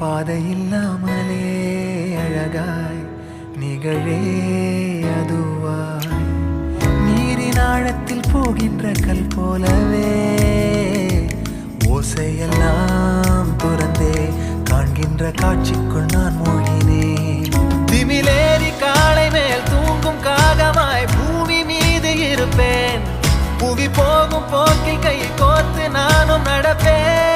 பாதை இல்லாமலே அழகாய் நிகழே அதுவாய் நீரின் ஆழத்தில் போகின்ற கல் போலவே ஓசையெல்லாம் துறந்தே காண்கின்ற காட்சிக்குள் நான் மூழ்கினேன். திமிலேறி காலை மேல் தூங்கும் காகமாய் பூமி மீது இருப்பேன். புவி போகும் போக்கில் கை கோர்த்து நானும் நடப்பேன்.